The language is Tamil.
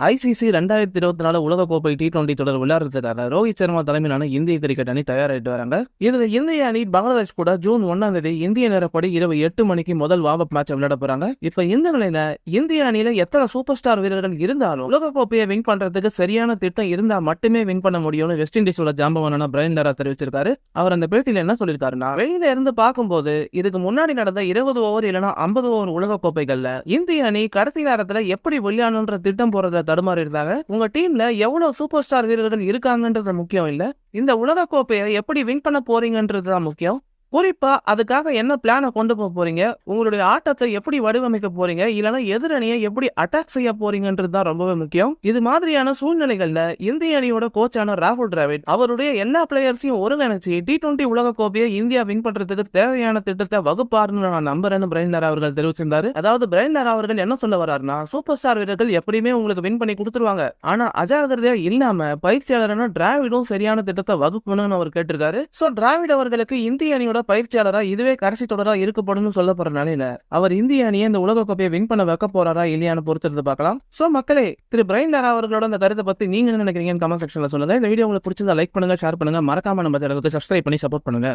ஐசிசி 2024 உலகக்கோப்பை T20 தொடர் விளையாடுறதுக்காக ரோஹித் சர்மா தலைமையிலான இந்திய கிரிக்கெட் அணி தயாராகிட்டு வராங்க. இதுல இந்திய அணி பங்களாதேஷ் கூட ஜூன் 1ஆம் தேதி இந்திய நேரப்படி இரவு 8 மணிக்கு முதல் வார்ம் அப் மேட்ச் விளையாட போறாங்க. இப்ப இந்த நிலையில இந்திய அணியில எத்தனை சூப்பர் ஸ்டார் வீரர்கள் இருந்தாலும் உலகக்கோப்பையை வின் பண்றதுக்கு சரியான திட்டம் இருந்தா மட்டுமே வின் பண்ண முடியும்னு வெஸ்ட் இண்டீஸோட ஜாம்பவானான பிரையன் லாரா தெரிவிச்சிருக்காரு. அவர் அந்த பேட்டியில என்ன சொல்லியிருக்காருன்னா, வெளியில இருந்து பார்க்கும்போது இதுக்கு முன்னாடி நடந்த 20 ஓவர் இல்லைன்னா 50 ஓவர் உலகக்கோப்பைகள்ல இந்திய அணி கடைசி நேரத்துல எப்படி விளையாடணுன்ற திட்டம் போறத தடுமாறி இருந்தாங்க. உங்க டீம்ல எவ்வளவு சூப்பர் ஸ்டார் வீரர்கள் இருக்காங்கன்றது முக்கியம் இல்ல, இந்த உலக கோப்பையை எப்படி வின் பண்ண போறீங்கன்றது தான் முக்கியம். குறிப்பா அதுக்காக என்ன பிளானை கொண்டு போக போறீங்க, உங்களுடைய ஆட்டத்தை எப்படி வடிவமைக்க போறீங்க, இல்லைன்னா எதிரணியை எப்படி அட்டாக் செய்ய போறீங்கன்றது தான் ரொம்பவே முக்கியம். இது மாதிரியான சூழ்நிலைகள்ல இந்திய அணியோட கோச்சான ராகுல் டிராவிட் அவருடைய எல்லா பிளேயர்ஸையும் ஒருங்கிணைச்சு T20 உலக கோப்பையை இந்தியா வின் பண்றதுக்கு தேவையான திட்டத்தை வகுப்பாருன்னு நான் நம்புறேன்னு பிரையன் லாரா அவர்கள் தெரிவிச்சிருந்தாரு. அதாவது பிரையன் லாரா அவர்கள் என்ன சொல்ல வர்றாருன்னா, சூப்பர் ஸ்டார் வீரர்கள் எப்படியுமே உங்களுக்கு வின் பண்ணி கொடுத்துருவாங்க, ஆனா அஜாகிரதையா இல்லாம பயிற்சியாளரான டிராவிடும் சரியான திட்டத்தை வகுக்கணும்னு அவர் கேட்டிருக்காரு. சோ டிராவிட் அவர்களுக்கு இந்திய அணியோட பயிற்சியாளரா இதுவே கடைசி தொடரா இருக்கப்படும் சொல்லப்படுற நிலையில அவர் இந்திய அணியை இந்த உலக கோப்பையை வின் பண்ண வைக்க போறாரா இல்லையான்னு பொறுத்திருந்து பார்க்கலாம். சோ மக்களே, திரு பிரையன் லாரா அவர்களோட அந்த கருத்தை பத்தி நீங்க என்ன நினைக்கிறீங்கன்னு கமெண்ட் செக்ஷன்ல சொல்லுங்க. இந்த வீடியோ உங்களுக்கு பிடிச்சதா லைக் பண்ணுங்க, ஷேர் பண்ணுங்க, மறக்காம நம்ம சேனலுக்கு சப்ஸ்கிரைப் பண்ணி சப்போர்ட் பண்ணுங்க.